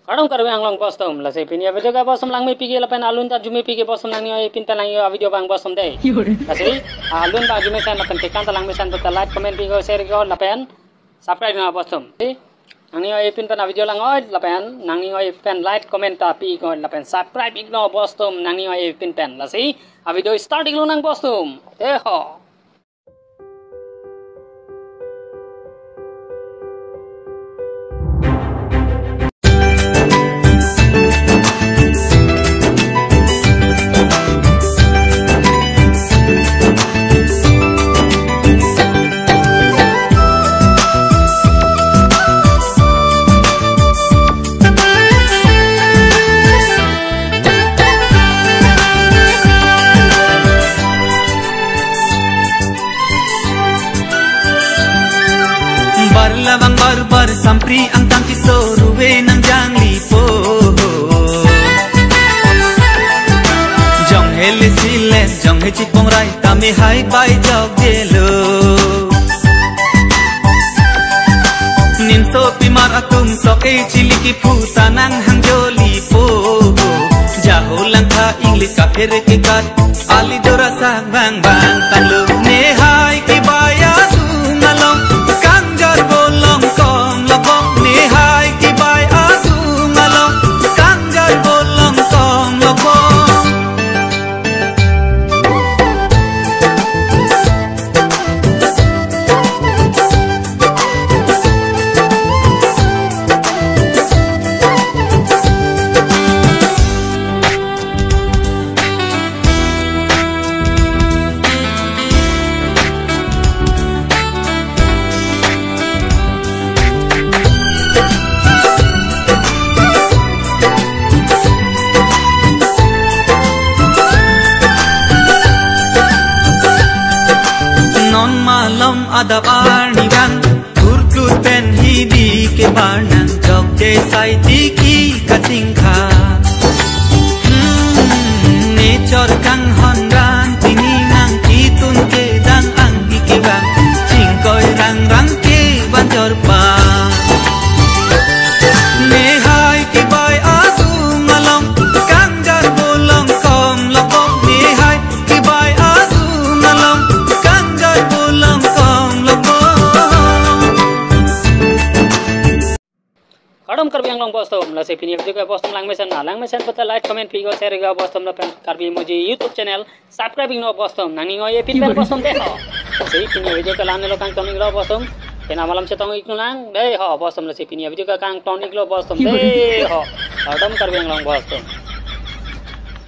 Kadang karbi ang long postom la se pinia video ka postom lang mi pigi la pen alun ta jumi pigi postom lang ni pin ta lang video bang postom dei la se alun ta jumi san la pen tekan ta lang mi san ta like comment pigi share ko la pen subscribe na postom nang ni pin ta na video lang oi la pen nang ni pen like comment ta pi ko la pen subscribe igno postom nang ni pin pen la se a video start iglo nang postom ho Labang barbar sampri ang tangki soruwe ng jangli po Jong hele silen jong he chipong rai kami hai bai jog jelo Ninso pimar atum sok e chiliki puta nang hang joli po Jaho lang ka inglis ka pere ke kat ali dora sang bang bang tanglu ne hai ki baya tu ngalong kanjar bolong kong lobong ne hai ki bai atu ngalong kanjar bolong kong lobong adab arni bang tur pen hidi ke barnang jog de sai tiki kating kha nature kang honran tini nang kitun ke dang ang ke bang chingkoi rang rang ke banjor pa ne hai ke bai atu ngalong kanjar bolong kom lobong ne hai ke bai atu ngalong kanjar bolong kadam karbi ang long postom la se pinia video ka postom lang mesan pata like comment pigo share ga postom la pen karbi muji youtube channel subscribe no postom nang ningo ye pin postom de ho se pinia video ka lan lo kang tong lo postom pena malam se tong ikno lang de ho postom la se pinia video ka kang tong lo postom de ho kadam karbi ang long postom